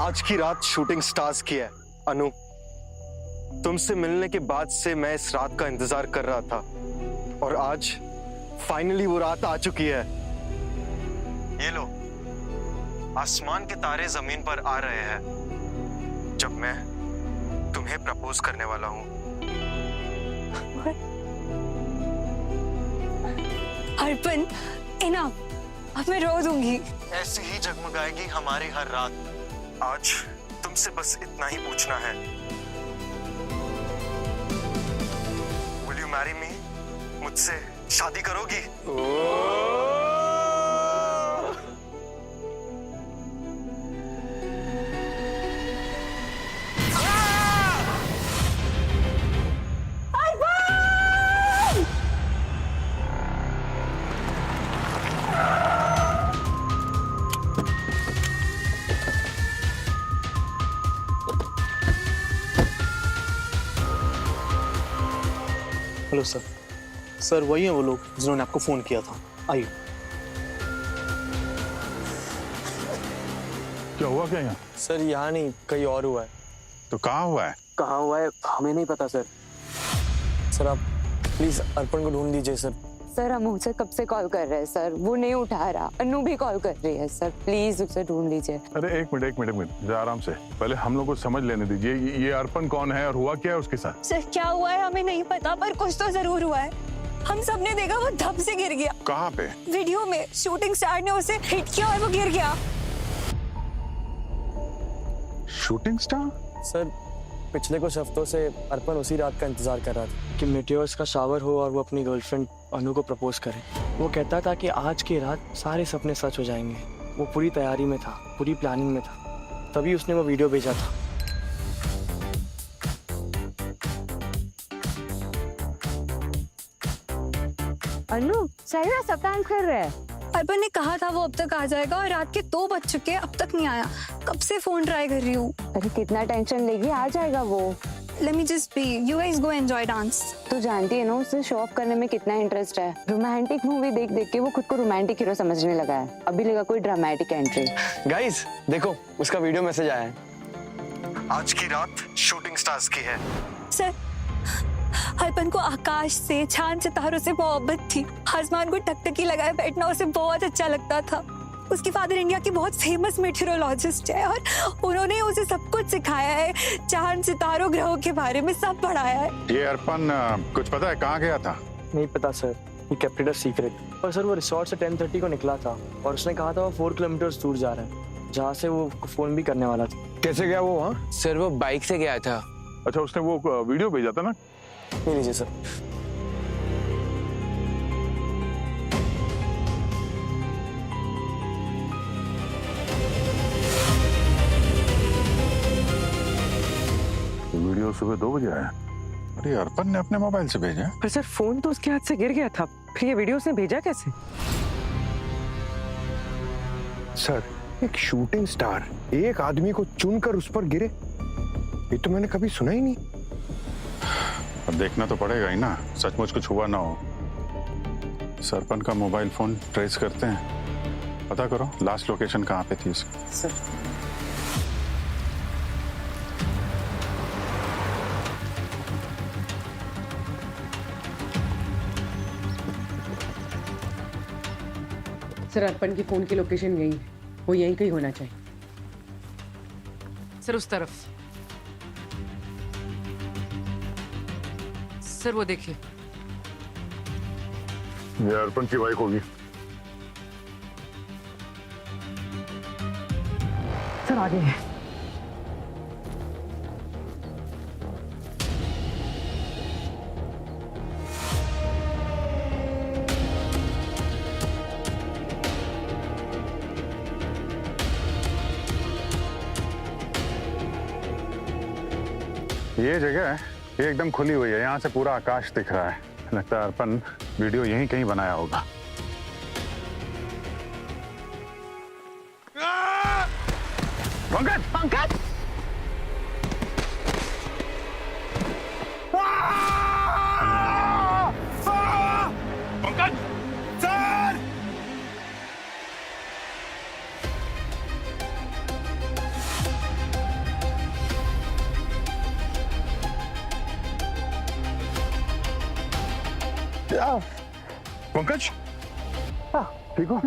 आज की रात शूटिंग स्टार्स की है। अनु, तुमसे मिलने के बाद से मैं इस रात का इंतजार कर रहा था और आज फाइनली वो रात आ चुकी है। ये लो, आसमान के तारे जमीन पर आ रहे हैं जब मैं तुम्हें प्रपोज करने वाला हूँ। अर्पण, इनफ, अब मैं रो दूंगी। ऐसे ही जगमगाएगी हमारी हर रात। आज तुमसे बस इतना ही पूछना है, Will you marry me? मुझसे शादी करोगी? Hello sir. सर वही है वो लोग जिन्होंने आपको फोन किया था। आइए। क्या हुआ क्या यहाँ? सर यहाँ नहीं, कहीं और हुआ है। तो कहाँ हुआ है? कहाँ हुआ है हमें नहीं पता सर। सर आप प्लीज अर्पण को ढूंढ दीजिए सर। सर हम उसे कब से कॉल कर रहे हैं सर, वो नहीं उठा रहा। अनु भी कॉल कर रही है सर, प्लीज उसे ढूंढ लीजिए। अरे एक मिनट जरा आराम से, पहले हम लोग को समझ लेने दीजिए। ये अर्पण कौन है और हुआ क्या है उसके साथ? सर क्या हुआ है हमें नहीं पता, पर कुछ तो जरूर हुआ है। हम सब ने देखा वो धप से गिर गया। कहाँ पे? वीडियो में शूटिंग स्टार ने उसे हिट किया और वो गिर गया। Shooting star? सर पिछले कुछ हफ्तों से अर्पण उसी रात का इंतजार कर रहा था कि मेटेओर्स का शावर हो और वो अपनी गर्लफ्रेंड अनु को प्रपोज करे। वो कहता था कि आज की रात सारे सपने सच हो जाएंगे। वो पूरी तैयारी में था, पूरी प्लानिंग में था, तभी उसने वो वीडियो भेजा था। अनु सही में सब काम कर रहे हैं। अर्पण ने कहा था वो अब तक आ जाएगा और रात के 2 बज चुके हैं, अब तक नहीं आया। कब से फोन ट्राई कर रही हूँ। अरे कितना टेंशन लेगी, आ जाएगा वो। Let me just be. You guys go enjoy dance. तो जानती है ना उसे शो ऑफ करने में कितना इंटरेस्ट है। रोमांटिक मूवी देख देख के वो खुद को रोमांटिक हीरो समझने लगा है। अभी लगा कोई ड्रामेटिक एंट्री। गाइस देखो उसका वीडियो मैसेज आया है। आज की रात शूटिंग स्टार्स की है। सर अर्पण को आकाश से, चांद सितारों से मोहब्बत थी। आसमान को टकटकी लगाए बैठना उसे बहुत अच्छा लगता था। उसके फादर इंडिया के बहुत फेमस मेट्रोलॉजिस्ट है और उन्होंने उसे सब कुछ सिखाया है, चांद सितारों ग्रहों के बारे में सब पढ़ाया है। ये अर्पण कुछ पता है कहाँ गया था? नहीं पता सर, ये केप्ट इट अ सीक्रेट। पर सर वो रिसोर्ट से 10:30 को निकला था और उसने कहा था वो 4 किलोमीटर दूर जा रहा है, जहाँ से वो फोन भी करने वाला था। कैसे गया वो वहाँ? सर वो बाइक से गया था। अच्छा उसने वो वीडियो भेजा था ना? ये लीजिए सर। वीडियो सुबह 2 बजे आया। अरे अर्पण ने अपने मोबाइल से भेजा? पर सर फोन तो उसके हाथ से गिर गया था, फिर ये वीडियो उसने भेजा कैसे? सर एक शूटिंग स्टार एक आदमी को चुनकर उस पर गिरे, ये तो मैंने कभी सुना ही नहीं। अब देखना तो पड़ेगा ही ना, सचमुच कुछ हुआ ना हो। सरपन का मोबाइल फोन ट्रेस करते हैं, पता करो लास्ट लोकेशन कहाँ पे थी उसकी। सर सर अर्पण की फोन की लोकेशन यही है, वो यहीं कहीं होना चाहिए। सर उस तरफ। सर वो देखिए, ये अर्पण की बाइक होगी। सर आगे है। ये जगह है, ये एकदम खुली हुई है, यहाँ से पूरा आकाश दिख रहा है। लगता है अर्पण वीडियो यहीं कहीं बनाया होगा। पंकज! पंकज! पंकज! सर! पंकज ठीक हो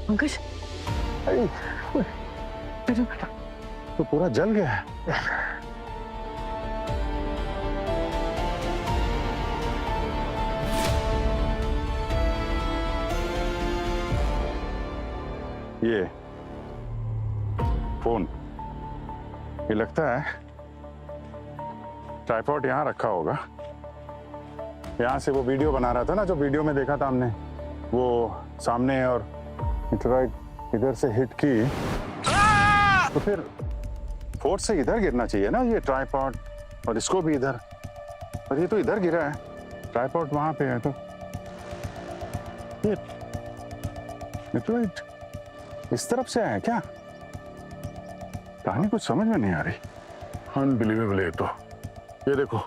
पंकज तो पूरा जल गया है। ये फोन, ये लगता है ट्राइपॉड यहाँ रखा होगा। यहाँ से वो वीडियो बना रहा था ना, जो वीडियो में देखा था हमने, वो सामने और मीटराइट इधर से हिट की तो फिर फोर्स से इधर गिरना चाहिए ना ये ट्राइपॉड, और इसको भी इधर, और ये तो इधर गिरा है, ट्राइपॉड वहां पे है। तो ये मीटराइट इस तरफ से आया क्या? कहानी कुछ समझ में नहीं आ रही। अनबिलीवेबल है। तो ये देखो,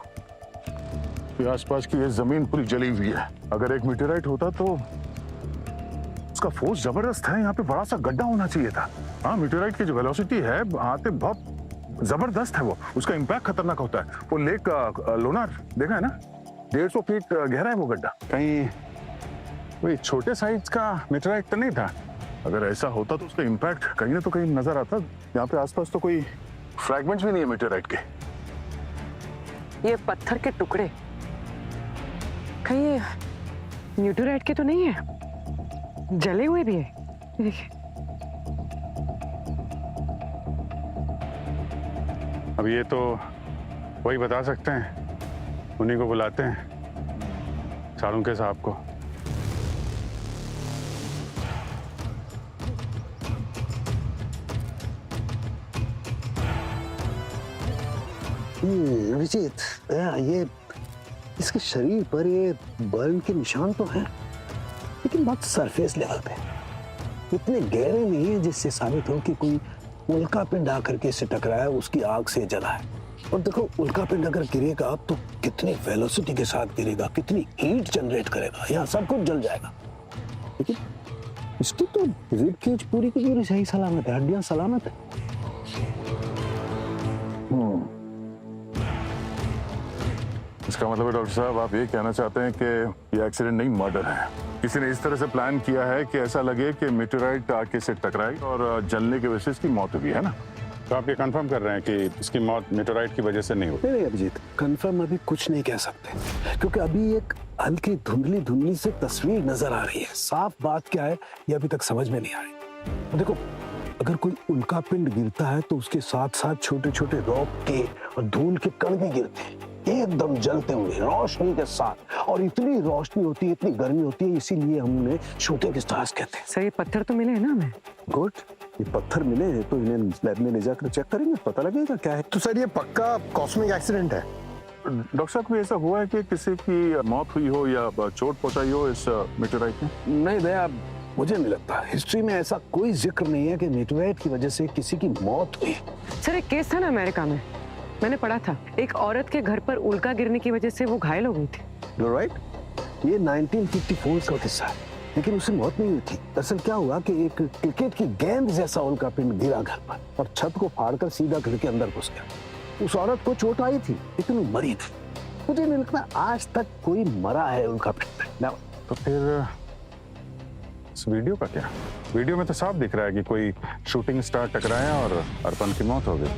ये आसपास की ये जमीन पूरी जली हुई है। अगर एक मीटराइट होता तो उसका फोर्स जबरदस्त है, यहाँ पे बड़ा सा गड्ढा होना चाहिए था। हाँ, मीटराइट की जो वेलोसिटी है आते बहुत जबरदस्त है, वो उसका इम्पैक्ट खतरनाक होता है। वो लेक लोनार देखा है ना, 150 फीट गहरा है वो गड्ढा। कहीं वही छोटे साइज का मीटराइट तो नहीं था? अगर ऐसा होता तो उसका इम्पैक्ट कहीं ना तो कहीं नजर आता। यहाँ पे आसपास तो कोई फ्रैगमेंट्स भी नहीं है मीटराइट के। ये पत्थर के टुकड़े कहीं ये न्यूटोराइट के तो नहीं है, जले हुए भी है। देखिए अब ये तो वही बता सकते हैं, उन्हीं को बुलाते हैं, सालुंके साहब को। विजित, ये इसके शरीर पर ये बर्न के निशान तो हैं, लेकिन बहुत सरफेस लेवल पे, इतने गहरे नहीं है जिससे साबित हो कि कोई उल्का पिंड आकर के इससे टकराया, उसकी आग से जला है। और देखो, उल्का पिंड अगर गिरेगा तो कितनी वेलोसिटी के साथ गिरेगा, कितनी हीट जनरेट करेगा, यहाँ सब कुछ जल जाएगा। लेकिन इसकी तो रिब केज पूरी की पूरी सही सलामत है, हड्डियां सलामत है। इसका मतलब है डॉक्टर साहब, आप ये कहना चाहते हैं कि ये एक्सीडेंट नहीं, मर्डर है। किसी ने इस तरह से प्लान किया है कि ऐसा लगे कि मीटराइट आके से टकराई और जलने की वजह से इसकी मौत हुई है ना? तो आप ये कंफर्म कर रहे हैं कि इसकी मौत मीटराइट की वजह से नहीं हुई? नहीं अभिजीत, कंफर्म अभी कुछ नहीं कह सकते, क्योंकि अभी एक हल्की धुंधली धुंधली से तस्वीर नजर आ रही है। साफ बात क्या है ये अभी तक समझ में नहीं आ रही। देखो, अगर कोई उल्का पिंड गिरता है तो उसके साथ साथ छोटे छोटे रॉक के और धूल के कण भी गिरते हैं, एकदम जलते हुए रोशनी के साथ। और इतनी रोशनी होती है, इतनी गर्मी होती है, इसीलिए हम उन्हें शूटिंग स्टार्स कहते हैं। सर ये पत्थर तो मिले हैं ना हमें? गुड, ये पत्थर मिले हैं तो इन्हें लैब में ले जाकर चेक करेंगे, पता लगेगा क्या है। तो सर ये पक्का कॉस्मिक एक्सीडेंट है? डॉक्टर साहब, कोई ऐसा हुआ है कि किसी की मौत हुई हो या चोट पहुंचाई हो इस मीटराइट में? नहीं भैया, मुझे नहीं लगता। हिस्ट्री में ऐसा कोई जिक्र नहीं है कि मीटराइट की वजह से किसी की मौत हुई। सर एक केस था ना अमेरिका में, मैंने पढ़ा था, एक औरत के घर पर उल्का गिरने की वजह से वो घायल हो गई थी। You're right? ये 1954 का किस्सा है, लेकिन उसे मौत नहीं हुई थी। दरअसल क्या हुआ कि एक क्रिकेट की गेंद जैसा उल्का पिंड गिरा घर पर और छत को फाड़कर सीधा घर के अंदर घुस गया। उस औरत को चोट आई थी, लेकिन वो मरी थी। मुझे नहीं लगता आज तक कोई मरा है उल्का पिंड में। तो फिर इस वीडियो का क्या? वीडियो में तो साफ दिख रहा है कि कोई शूटिंग स्टार टकराया और अर्पण की मौत हो गई।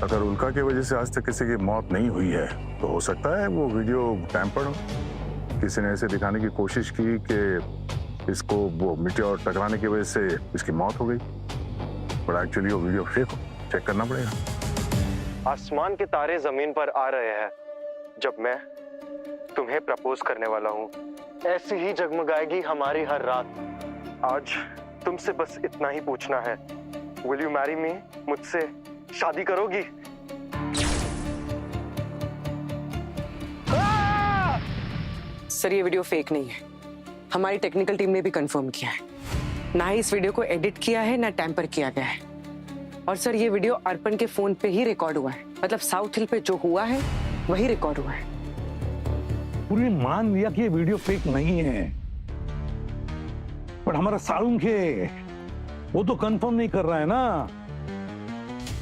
अगर उल्का की वजह से आज तक किसी की मौत नहीं हुई है तो हो सकता है वो वीडियो टैम्पर्ड हो, किसी ने ऐसे दिखाने की कोशिश की कि इसको वो मीटियोर टकराने की वजह से इसकी मौत हो गई, पर एक्चुअली वो वीडियो फेक हो। चेक करना पड़ेगा। आसमान के तारे जमीन पर आ रहे हैं जब मैं तुम्हें प्रपोज करने वाला हूँ। ऐसी ही जगमगाएगी हमारी हर रात। आज तुमसे बस इतना ही पूछना है, विल यू मैरी मी? मुझसे शादी करोगी? सर ये वीडियो फेक नहीं है, हमारी टेक्निकल टीम ने भी कंफर्म किया है। ना ही इस वीडियो को एडिट किया है, ना टैम्पर किया गया है। और सर ये वीडियो अर्पण के फोन पे ही रिकॉर्ड हुआ है, मतलब साउथ हिल पे जो हुआ है वही रिकॉर्ड हुआ है। पूरी मान लिया कि ये वीडियो फेक नहीं है, पर हमारा सालुंके वो तो कंफर्म नहीं कर रहा है ना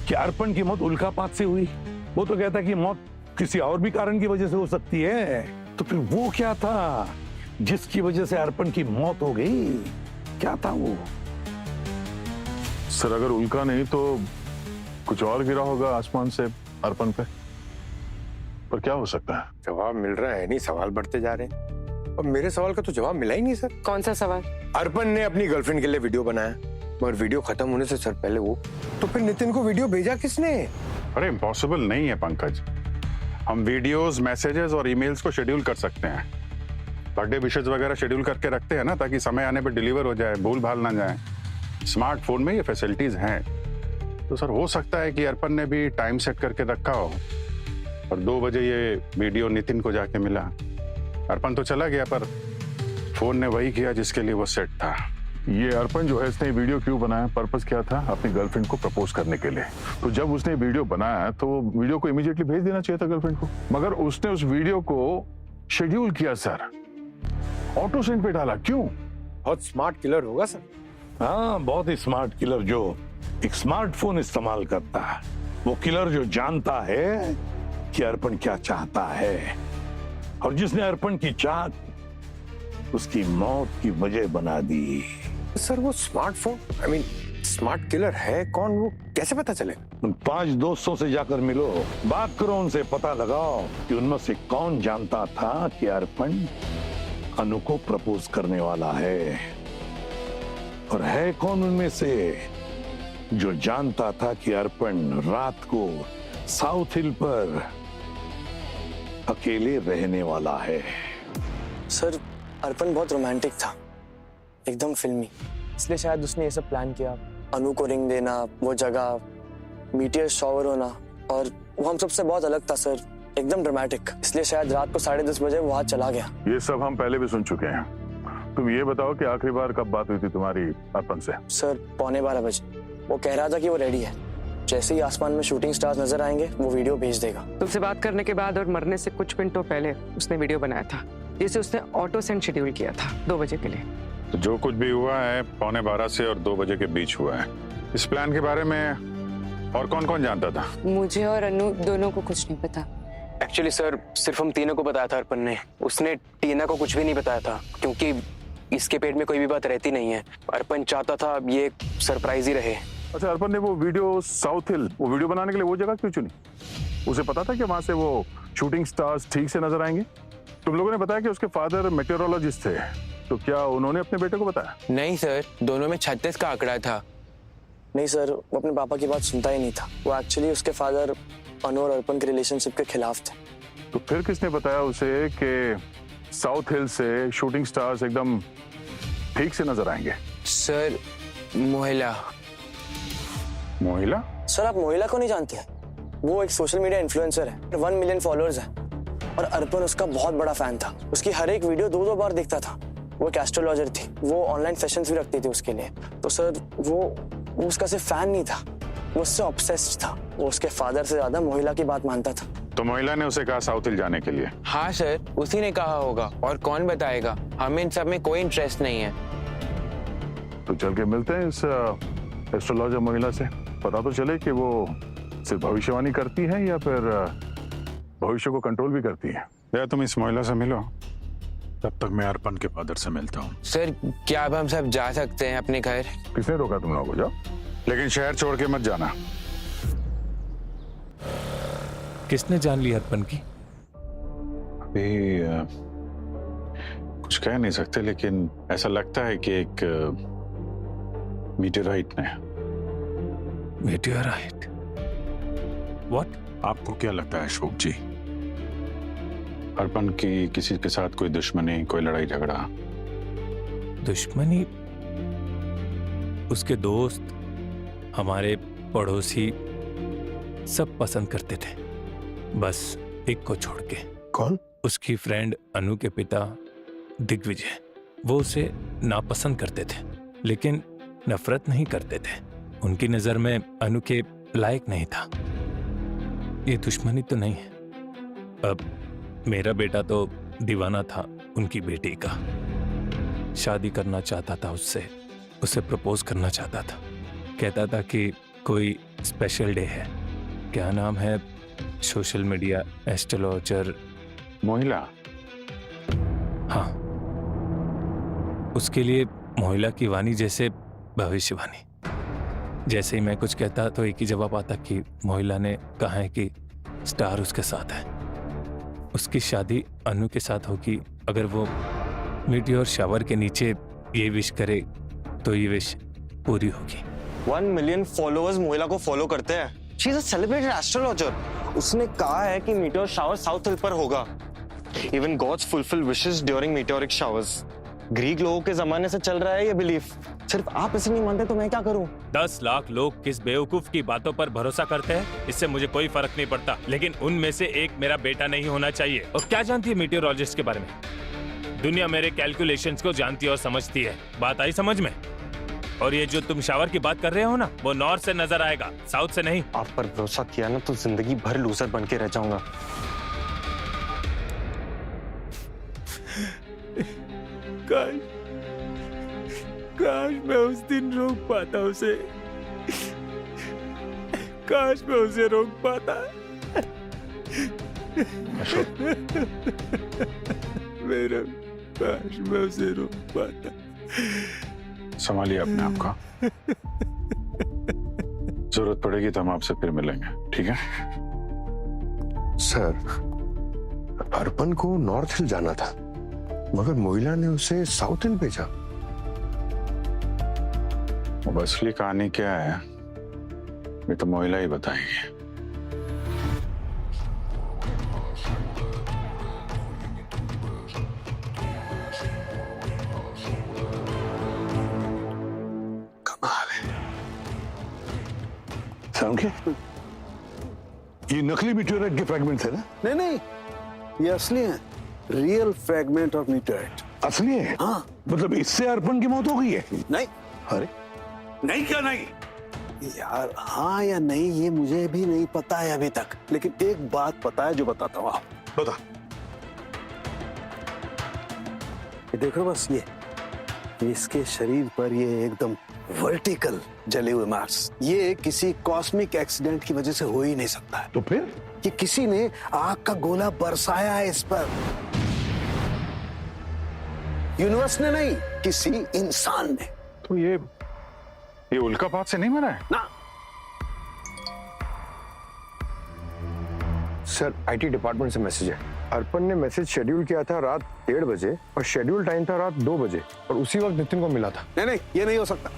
कि अर्पण की मौत उल्कापात से हुई। वो तो कहता है कि मौत किसी और भी कारण की वजह से हो सकती है। तो फिर वो क्या था जिसकी वजह से अर्पण की मौत हो गई? क्या था वो? सर अगर उल्का नहीं तो कुछ और गिरा होगा आसमान से अर्पण पे, पर क्या हो सकता है? जवाब मिल रहा है नहीं, सवाल बढ़ते जा रहे हैं। और मेरे सवाल का तो जवाब मिला ही नहीं सर। कौन सा सवाल? अर्पण ने अपनी गर्लफ्रेंड के लिए वीडियो बनाया, मगर वीडियो खत्म होने से सर पहले वो, तो फिर नितिन को वीडियो भेजा किसने? अरे इम्पॉसिबल नहीं है पंकज, हम वीडियोस, मैसेजेस और ईमेल्स को शेड्यूल कर सकते हैं। बर्थडे विशेस वगैरह शेड्यूल करके रखते हैं ना, ताकि समय आने पर डिलीवर हो जाए, भूल भाल ना जाए। स्मार्टफोन में ये फैसिलिटीज हैं, तो सर हो सकता है कि अर्पण ने भी टाइम सेट करके रखा हो और 2 बजे ये वीडियो नितिन को जाके मिला। अर्पण तो चला गया पर फोन ने वही किया जिसके लिए वो सेट था। ये अर्पण जो है इसने वीडियो क्यों बनाया, पर्पस क्या था? अपनी गर्लफ्रेंड को प्रपोज करने के लिए। तो जब उसने वीडियो बनाया तो वीडियो को इमीडिएटली भेज देना चाहिए था गर्लफ्रेंड को, मगर उसने उस वीडियो को शेड्यूल किया सर, ऑटो सेंड पे डाला। क्यों? बहुत स्मार्ट किलर होगा सर। हाँ, बहुत ही स्मार्ट किलर जो एक स्मार्टफोन इस्तेमाल करता है। वो किलर जो जानता है कि अर्पण क्या चाहता है, और जिसने अर्पण की चाहत उसकी मौत की वजह बना दी। सर वो smartphone, I mean smart killer है कौन, वो कैसे पता चले? उन 5 दोस्तों से जाकर मिलो, बात करो उनसे, पता लगाओ कि उनमें से कौन जानता था कि अर्पण अनु को प्रपोज करने वाला है, और है कौन उनमें से जो जानता था कि अर्पण रात को साउथ हिल पर अकेले रहने वाला है। सर अर्पण बहुत रोमांटिक था, एकदम फिल्मी, इसलिए शायद उसने ये सब प्लान किया। अनु को रिंग देना, वो जगह, मीटियर शॉवर होना, और वो हम सबसे बहुत अलग था सर, एकदम ड्रामेटिक। इसलिए शायद रात को 10:30 बजे वो वहां चला गया। ये सब हम पहले भी सुन चुके हैं। तुम ये बताओ कि आखिरी बार कब बात हुई थी तुम्हारी अर्पण से? सर 11:15 बजे। वो कह रहा था कि वो रेडी है, जैसे ही आसमान में शूटिंग स्टार्स नजर आएंगे वो वीडियो भेज देगा। तुमसे बात करने के बाद और मरने से कुछ मिनटों पहले उसने वीडियो बनाया था, जिसे उसने ऑटो सेंड शेड्यूल किया था 2 बजे के लिए। तो जो कुछ भी हुआ है 11:15 से और 2 बजे के बीच हुआ है। इस प्लान के बारे में और कौन कौन जानता था? मुझे और अनु दोनों को कुछ नहीं पता। एक्चुअली सर सिर्फ हम तीनों को बताया था अर्पण ने, उसने टीना को कुछ भी नहीं बताया था, क्योंकि इसके पेट में कोई भी बात रहती नहीं है। अर्पण चाहता था ये एक सरप्राइज ही रहे। अच्छा, अर्पण ने वो वीडियो साउथ हिल, वो वीडियो बनाने के लिए वो जगह क्यों चुनी? उसे पता था कि वहां से वो शूटिंग स्टार्स ठीक से नजर आएंगे? तुम लोगों ने बताया कि उसके फादर मेटेरोलॉजिस्ट थे, तो क्या उन्होंने अपने बेटे को बताया? नहीं सर, दोनों में 36 का आंकड़ा था। नहीं सर, वो अपने पापा की बात सुनता ही नहीं था। वो एक्चुअली उसके फादर अनु और अर्पण के रिलेशनशिप के खिलाफ थे। तो फिर किसने बताया उसे कि साउथ हिल से शूटिंग स्टार्स एकदम ठीक से नजर आएंगे? सर मोहिला। मोहिला? सर आप मोहिला को नहीं जानते हैं? वो एक सोशल मीडिया इन्फ्लुएंसर है, 1 मिलियन फॉलोअर्स है, और अर्पण उसका बहुत बड़ा फैन था। उसकी हर एक वीडियो 2-2 बार देखता था। वो एक एस्ट्रोलॉजर थी, वो ऑनलाइन सेशंस भी रखती थी उसके लिए। तो सर वो उसका सिर्फ फैन नहीं था, वो उससे ऑब्सेस्ड था। वो उसके फादर से ज्यादा मोहिला की बात मानता था। तो मोहिला ने उसे कहा साउथ हिल जाने के लिए? हाँ सर, उसी ने कहा होगा, और कौन बताएगा? हमें इन सब में कोई इंटरेस्ट नहीं है। तो चल के मिलते हैं इस एस्ट्रोलॉजर मोहिला से, पता तो चले कि वो सिर्फ भविष्यवाणी करती है या फिर भविष्य को कंट्रोल भी करती है। या तुम इस महिला से मिलो, तब तक मैं अर्पण के फादर से मिलता हूँ। सर क्या अब हम सब जा सकते हैं अपने घर? किसने रोका तुम लोगों को? जाओ, लेकिन शहर छोड़ के मत जाना। किसने जान ली अर्पण की? अभी कुछ कह नहीं सकते, लेकिन ऐसा लगता है कि एक मीटेराइट ने। मीटियोराइट? व्हाट? आपको क्या लगता है अशोक जी? अर्पण की किसी के साथ कोई दुश्मनी, कोई लड़ाई झगड़ा? दुश्मनी? उसके दोस्त, हमारे पड़ोसी सब पसंद करते थे, बस एक को छोड़ के। कौन? उसकी फ्रेंड अनु के पिता दिग्विजय। वो उसे नापसंद करते थे, लेकिन नफरत नहीं करते थे। उनकी नजर में अनु के लायक नहीं था। ये दुश्मनी तो नहीं है। अब मेरा बेटा तो दीवाना था उनकी बेटी का, शादी करना चाहता था उससे, उसे प्रपोज करना चाहता था। कहता था कि कोई स्पेशल डे है, क्या नाम है, सोशल मीडिया एस्ट्रोलॉजर। मोहिला? हाँ, उसके लिए मोहिला की वाणी जैसे भविष्यवाणी। जैसे ही मैं कुछ कहता तो एक ही जवाब आता कि मोहिला ने कहा है कि स्टार उसके साथ है। उसकी शादी अनु के साथ होगी। अगर वो मीटियोर शावर के नीचे ये विश करे तो ये विश पूरी होगी। 1 मिलियन फॉलोअर्स मोहिला को फॉलो करते हैं। She is a celebrated astrologer. उसने कहा है कि मीटियोर शावर साउथ हिल पर होगा। Even gods fulfil wishes during meteoric showers. Greek लोगों के जमाने से चल रहा है ये बिलीफ। सिर्फ आप इसे नहीं मानते तो मैं क्या करूं? 10 लाख लोग किस बेवकूफ की बातों पर भरोसा करते हैं, इससे मुझे कोई फर्क नहीं पड़ता, लेकिन उनमें से एक मेरा बेटा नहीं होना चाहिए। और क्या जानती है मीटियोरोलॉजिस्ट के बारे में? दुनिया मेरे कैलकुलेशंस को जानती और समझती है। बात आई समझ में? और ये जो तुम शावर की बात कर रहे हो ना, वो नॉर्थ से नजर आएगा, साउथ से नहीं। आप पर भरोसा किया ना तो जिंदगी भर लूजर बन के रह जाऊंगा। काश मैं उस दिन रोक पाता उसे। काश मैं उसे रोक पाता। मेरा काश मैं उसे रोक पाता। संभालिए अपने आप का। जरूरत पड़ेगी तो हम आपसे फिर मिलेंगे, ठीक है? सर, अर्पण को नॉर्थ हिल जाना था, मगर मोहिला ने उसे साउथ हिल भेजा। अब असली कहानी क्या है ये तो मोहिला ही बताएंगे। कमाल है। समझे? ये नकली मीटियोराइट के फ्रैगमेंट है ना? नहीं नहीं, ये असली है। Real fragment of meteorite. असली है? हाँ। मतलब इससे अर्पण की मौत हो गई है? नहीं। अरे नहीं, क्या नहीं? यार हाँ या नहीं ये मुझे भी नहीं पता है अभी तक, लेकिन एक बात पता है जो बताता हूँ। बता। ये देखो बस ये इसके शरीर पर ये एकदम वर्टिकल जले हुए मार्क्स। ये किसी कॉस्मिक एक्सीडेंट की वजह से हो ही नहीं सकता है। तो फिर कि किसी ने आग का गोला बरसाया है इस पर। यूनिवर्स ने नहीं, किसी इंसान ने। तो ये उल्कापात से नहीं मरा है ना। सर, आईटी डिपार्टमेंट से मैसेज है। अर्पण ने मैसेज शेड्यूल किया था रात 1:30 बजे और शेड्यूल टाइम था रात 2 बजे और उसी वक्त नितिन को मिला था। नहीं नहीं, ये नहीं हो सकता,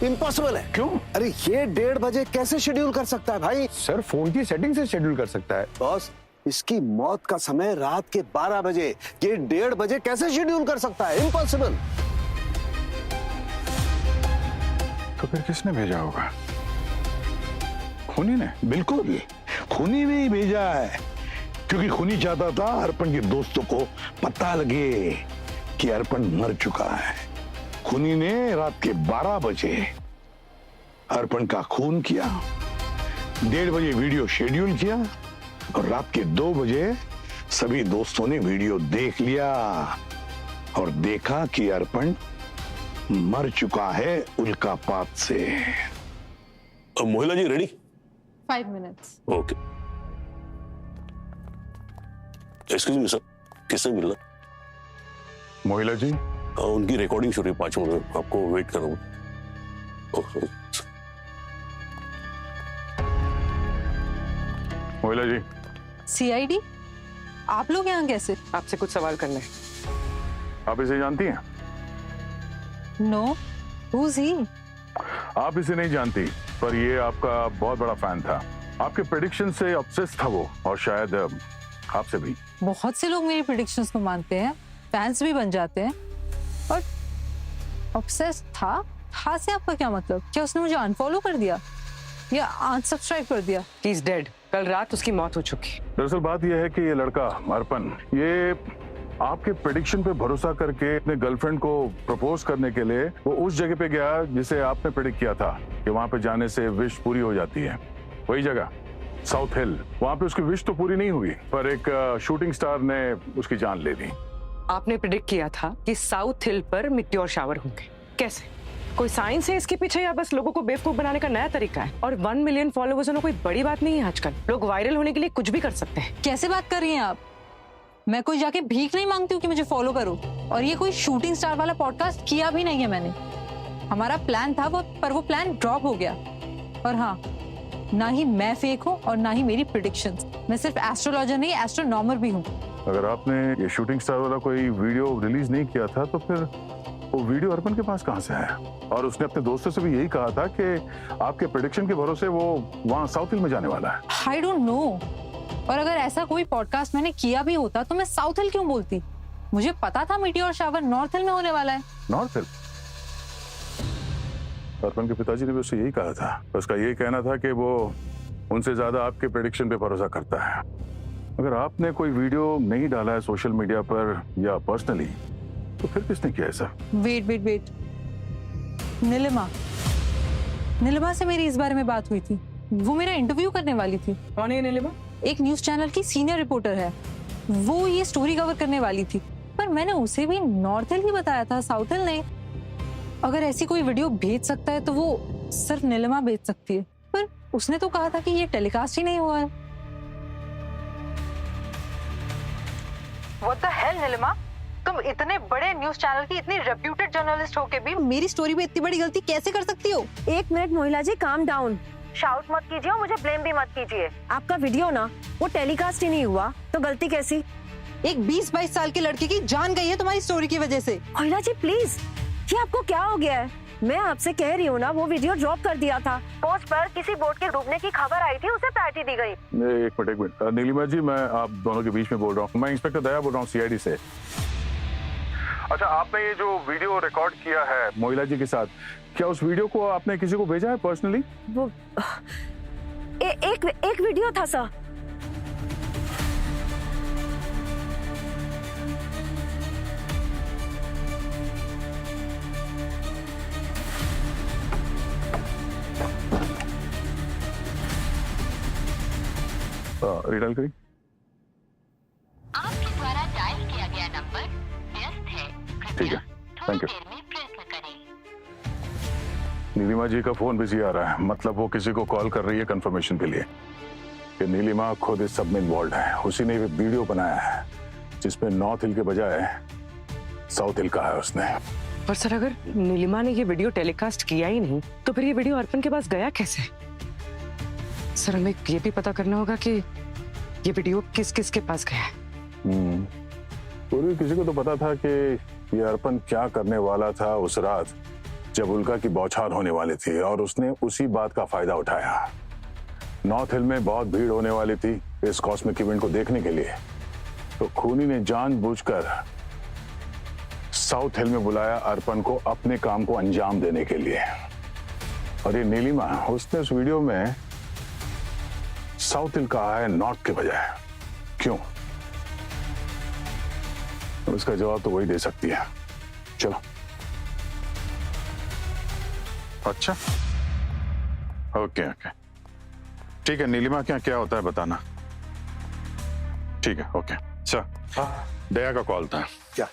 इम्पॉसिबल है। क्यों? अरे ये 1:30 बजे कैसे शेड्यूल कर सकता है भाई? सर, फोन की सेटिंग से शेड्यूल कर सकता है। बॉस, इसकी मौत का समय रात के 12 बजे, ये 1:30 बजे कैसे शेड्यूल कर सकता है? इम्पॉसिबल। तो फिर किसने भेजा होगा? खूनी ने? बिल्कुल, खूनी ने ही भेजा है, क्योंकि खूनी चाहता था अर्पण के दोस्तों को पता लगे कि अर्पण मर चुका है। खूनी ने रात के 12 बजे अर्पण का खून किया, 1:30 बजे वीडियो शेड्यूल किया और रात के 2 बजे सभी दोस्तों ने वीडियो देख लिया और देखा कि अर्पण मर चुका है उल्कापात से। Mohila ji ready? 5 minutes. Okay. Excuse me sir, किससे मिलना? मोहिला जी? उनकी रिकॉर्डिंग शुरू है 5 मिनट में, आपको वेट करूंगा। मोहिला जी? CID? आप लोग यहाँ कैसे? आपसे कुछ सवाल करना है। आप इसे जानती हैं? No. Who's he? आप इसे नहीं जानती, पर ये आपका बहुत बड़ा फैन था। आपके प्रेडिक्शन से ऑब्सेस था वो, और शायद आपसे भी। बहुत से लोग मेरी प्रेडिक्शंस को मानते हैं, फैंस भी बन जाते हैं, और ऑब्सेस था से आपका क्या मतलब? क्या उसने मुझे अनफॉलो कर दिया या अनसब्सक्राइब कर दिया? He is dead. कल रात उसकी मौत हो चुकी। दरअसल बात यह है कि ये लड़का अर्पण, ये आपके प्रेडिक्शन पे भरोसा करके अपने गर्लफ्रेंड को प्रपोज करने के लिए वो उस जगह पे गया जिसे आपने प्रेडिक्ट किया था कि वहां पे जाने से विश पूरी हो जाती है। वही जगह साउथ हिल। वहां पे उसकी विश तो पूरी नहीं हुई, पर एक शूटिंग स्टार ने उसकी जान ले ली। आपने प्रेडिक्ट किया था कि साउथ हिल पर मिट्योर शावर होंगे। कैसे? कोई साइंस है इसके पीछे या बस लोगों को बेवकूफ बनाने का नया तरीका है? और 1 मिलियन फॉलोवर्स होना कोई बड़ी बात नहीं है आजकल। लोग वायरल होने के लिए कुछ भी कर सकते हैं। कैसे बात कर रही हैं आप? मैं कोई जाके भीख नहीं मांगती हूँ कि मुझे फॉलो करो, और ये कोई शूटिंग स्टार वाला पॉडकास्ट किया भी नहीं है मैंने। हमारा प्लान था वो प्लान ड्रॉप हो गया। और हाँ, ना ही मैं फेक हूँ और ना ही मेरी प्रेडिक्शंस। मैं सिर्फ एस्ट्रोलॉजर नहीं, एस्ट्रोनॉमर भी हूँ। अगर आपने ये शूटिंग स्टार वाला कोई वीडियो रिलीज नहीं किया था तो फिर वो वीडियो अर्पण के पास कहाँ से आया? और उसने अपने दोस्तों से भी यही कहा था कि आपके प्रेडिक्शन के भरोसे वो वहाँ साउथ हिल में जाने वाला है। I don't know. और अगर ऐसा कोई पॉडकास्ट मैंने किया भी होता तो मैं साउथ हिल क्यों बोलती? मुझे पता था मीटियोर शावर नॉर्थ हिल में होने वाला है। नॉर्थ हिल? अर्पण के पिताजी ने भी उससे यही कहा था। उसका यही कहना था कि वो उनसे ज्यादा आपके प्रेडिक्शन पे भरोसा करता है। अगर आपने कोई वीडियो नहीं डाला है सोशल मीडिया पर या पर्सनली, तो फिर किसने किया ऐसा? वेट। नीलिमा से मेरी इस बारे में बात हुई थी। वो मेरा इंटरव्यू करने वाली थी। कौन है नीलिमा? एक न्यूज चैनल की सीनियर रिपोर्टर है। वो ये स्टोरी कवर करने वाली थी, पर मैंने उसे भी नॉर्थ हिल ही बताया था, साउथ हिल नहीं। अगर ऐसी कोई वीडियो भेज सकता है तो वो सिर्फ नीलिमा भेज सकती है, पर उसने तो कहा था कि ये टेलीकास्ट ही नहीं हुआ है। What the hell, Nilima? तुम इतने बड़े न्यूज चैनल की इतनी रेप्यूटेड जर्नलिस्ट होके भी मेरी स्टोरी पे इतनी बड़ी गलती कैसे कर सकती हो? 1 मिनट मोहिला जी, काम डाउन। शाउट मत कीजिए और मुझे ब्लेम भी मत कीजिए। आपका वीडियो ना वो टेलीकास्ट ही नहीं हुआ तो गलती कैसी? एक 20-22 साल के लड़के की जान गई है तुम्हारी स्टोरी की वजह से। मोहिला जी प्लीज, ये आपको क्या हो गया है? मैं आपसे कह रही हूँ ना, वो वीडियो ड्रॉप कर दिया था। पोस्ट पर किसी बोट के डूबने की खबर आई थी, उसे प्रायोरिटी दी गई। एक मिनट नीलिमा जी, मैं आप दोनों के बीच में बोल रहा हूँ। मैं इंस्पेक्टर दया बोल रहा हूँ, सीआईडी से। अच्छा, आपने ये जो वीडियो रिकॉर्ड किया है मोहिला जी के साथ, क्या उस वीडियो को आपने किसी को भेजा है पर्सनली? वो एक वीडियो था सर। रिडायल करिए। आपके द्वारा डायल किया गया नंबर व्यस्त है। ठीक है, थैंक यू। देर में प्रयत्न करें। नीलिमा जी का फोन बिजी आ रहा है, मतलब वो किसी को कॉल कर रही है कंफर्मेशन के लिए कि नीलिमा खुद इस सब में इन्वॉल्व है। उसी ने वीडियो बनाया है जिसमें नॉर्थ हिल के बजाय साउथ हिल कहा है उसने। पर सर, अगर नीलिमा ने ये वीडियो टेलीकास्ट किया ही नहीं तो फिर ये वीडियो अर्पण के पास गया कैसे? सर, हमें ये भी पता करना होगा कि ये वीडियो किस किस के पास गया है। पूरी किसी को तो पता था कि ये अर्पण क्या करने वाला था उस रात जब उल्का की बौछार होने वाली थी, और उसने उसी बात का फायदा उठाया। नॉर्थ हिल में बहुत भीड़ होने वाली थी इस कॉस्मिक इवेंट को देखने के लिए, तो खूनी ने जानबूझकर साउथ हिल में बुलाया अर्पण को अपने काम को अंजाम देने के लिए। और ये नीलिमा, उसने उस वीडियो में साउथ हिल कहा है नॉर्थ के बजाय। क्यों? इसका जवाब तो वही दे सकती है। चलो। अच्छा, ओके, ठीक है। नीलिमा क्या क्या होता है बताना। ठीक है, ओके। अच्छा, दया का कॉल था। क्या?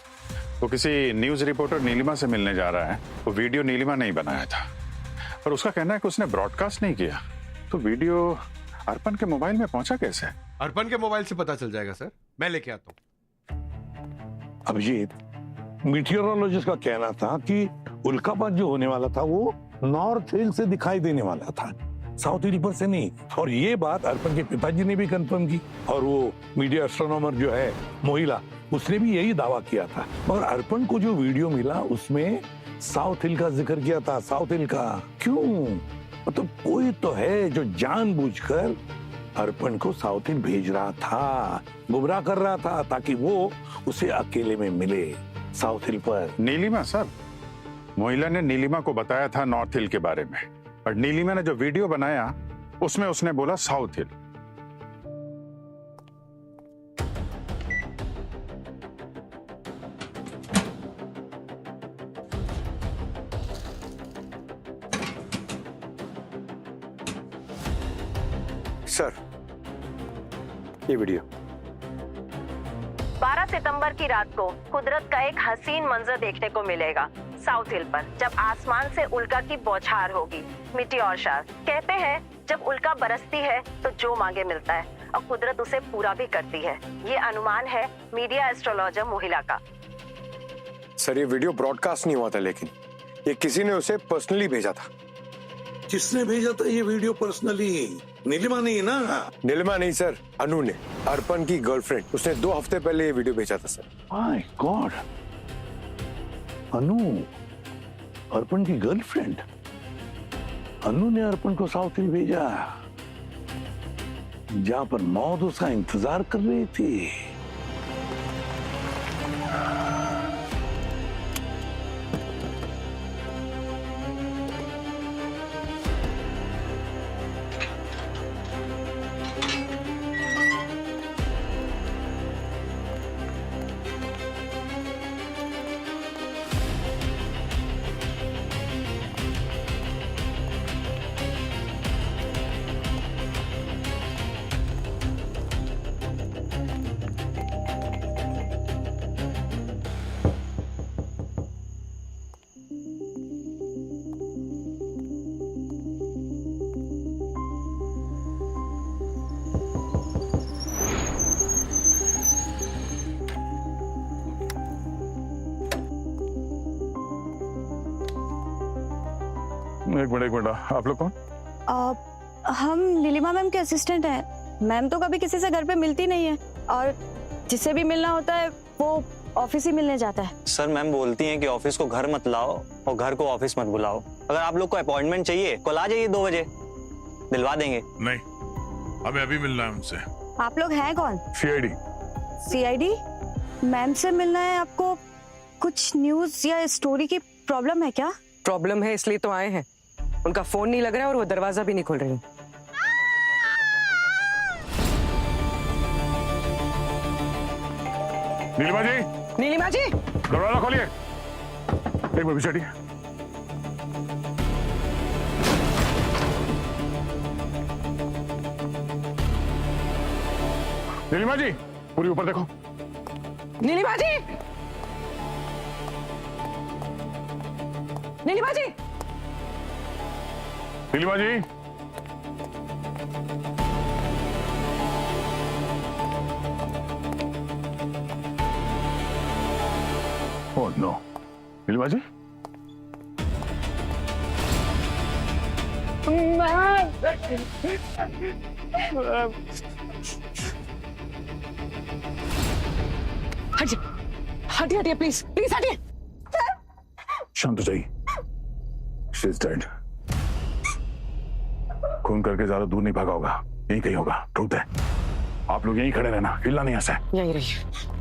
वो किसी न्यूज रिपोर्टर नीलिमा से मिलने जा रहा है। वो वीडियो नीलिमा ने ही बनाया था, पर उसका कहना है कि उसने ब्रॉडकास्ट नहीं किया। तो वीडियो अर्पण के मोबाइल में पहुंचा कैसे? अर्पण के मोबाइल से पता चल जाएगा सर, मैं लेके आता हूँ। अभिजीत, मीटियोरोलॉजिस्ट का कहना था कि उल्कापात जो होने वाला था वो नॉर्थ हिल से दिखाई देने वाला था, साउथ हिल पर से नहीं। और ये बात अर्पण के पिताजी ने भी कंफर्म की, और वो मीडिया एस्ट्रोनॉमर जो है मोहिला, उसने भी यही दावा किया था। और अर्पण को जो वीडियो मिला उसमें साउथ हिल का जिक्र किया था, साउथ हिल का। क्यों? तो कोई तो है जो जानबूझकर अर्पण को साउथ हिल भेज रहा था, गुमराह कर रहा था, ताकि वो उसे अकेले में मिले साउथ हिल पर। नीलिमा सर, मोहिला ने नीलिमा को बताया था नॉर्थ हिल के बारे में, और नीलिमा ने जो वीडियो बनाया उसमें उसने बोला साउथ हिल। सर, ये वीडियो 12 सितंबर की रात को कुदरत का एक हसीन मंजर देखने को मिलेगा साउथ हिल पर, जब आसमान से उल्का की बौछार होगी। मीटियोर शावर कहते हैं जब उल्का बरसती है तो जो मांगे मिलता है, और कुदरत उसे पूरा भी करती है। ये अनुमान है मीडिया एस्ट्रोलॉजर मोहिला का। सर ये वीडियो ब्रॉडकास्ट नहीं हुआ था, लेकिन ये किसी ने उसे पर्सनली भेजा था। किसने भेजा था ये वीडियो पर्सनली? नीलिमा नहीं ना? नीलिमा नहीं सर, अनु ने, अर्पण की गर्लफ्रेंड। उसने 2 हफ्ते पहले ये वीडियो भेजा था सर। माय गॉड, अनु अर्पण की गर्लफ्रेंड? अनु ने अर्पण को साउथ हिल भेजा, जहां पर मौत उसका इंतजार कर रही थी। एक मिनट, आप लोग कौन? हम नीलिमा मैम के असिस्टेंट हैं। मैम तो कभी किसी से घर पे मिलती नहीं है और जिससे भी मिलना होता है वो ऑफिस ही मिलने जाता है। सर मैम बोलती हैं कि ऑफिस को घर मत लाओ और घर को ऑफिस मत बुलाओ। अगर आप लोग को अपॉइंटमेंट चाहिए कल आ जाइए 2 बजे, दिलवा देंगे। नहीं, हमें अभी मिलना है उनसे। आप लोग हैं कौन? सीआईडी। सीआईडी? मैम से मिलना है आपको? कुछ न्यूज या स्टोरी की प्रॉब्लम है क्या? प्रॉब्लम है इसलिए तो आए हैं। उनका फोन नहीं लग रहा है और वो दरवाजा भी नहीं खोल रही। नीलिमा जी, नीलिमा जी, दरवाजा खोलिए। एक मिनट पीछे। नीलिमा जी, पूरी ऊपर देखो। नीलिमा जी, नीलिमा जी, नीलिमा जी, ओह नो, नीलिमा जी, हटिए हटिए हटिए, प्लीज प्लीज हटिए। शांत हो जाइए। She is dead. खून करके ज्यादा दूर नहीं भागा होगा, यहीं कहीं होगा। ट्रूथ है, आप लोग यहीं खड़े रहना, हिलना नहीं ऐसा। यहीं रहिए।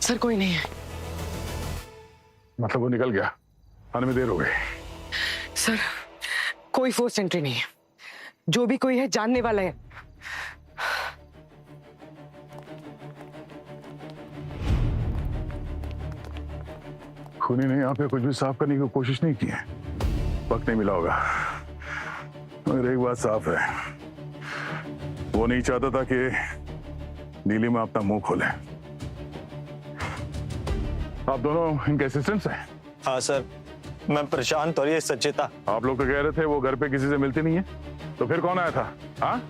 सर कोई नहीं है। मतलब वो निकल गया, आने में देर हो गई। सर कोई फोर्स एंट्री नहीं है, जो भी कोई है जानने वाला है। खूनी ने यहाँ पे कुछ भी साफ करने की कोशिश नहीं की है, वक्त नहीं मिला होगा। मगर एक बात साफ है, वो नहीं चाहता था कि नीलिमा अपना मुंह खोले। आप दोनों इनके असिस्टेंट्स हैं? हाँ सर, मैं प्रशांत और ये सचेता। आप लोग तो कह रहे थे वो घर पे किसी से मिलती नहीं है, तो फिर कौन आया था? हाँ,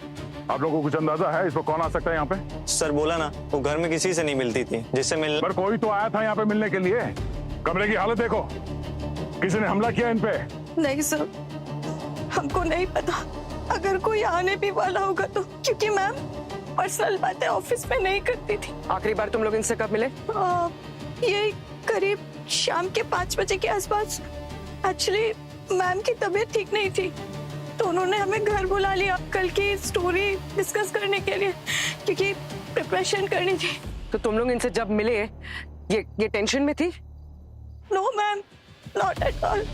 आप लोगों को कुछ अंदाजा है इस पर कौन आ सकता है यहाँ पे? सर बोला ना, वो घर में किसी से नहीं मिलती थी जिससे मिल। पर कोई तो आया था यहाँ पे मिलने के लिए। कमरे की हालत देखो, किसी ने हमला किया इन पे? नहीं सर, हमको नहीं पता। अगर कोई आने भी वाला होगा तो, क्योंकि मैम पर्सनल बातें ऑफिस में नहीं करती थी। आखिरी बार तुम लोग इनसे कब मिले? ये करीब शाम के 5 बजे के आसपास। एक्चुअली मैम की तबीयत ठीक नहीं थी तो उन्होंने हमें घर बुला लिया कल की स्टोरी डिस्कस करने के लिए, क्योंकि प्रिपरेशन करनी थी। तो तुम लोग इनसे जब मिले ये टेंशन में थी? No ma'am, not at all.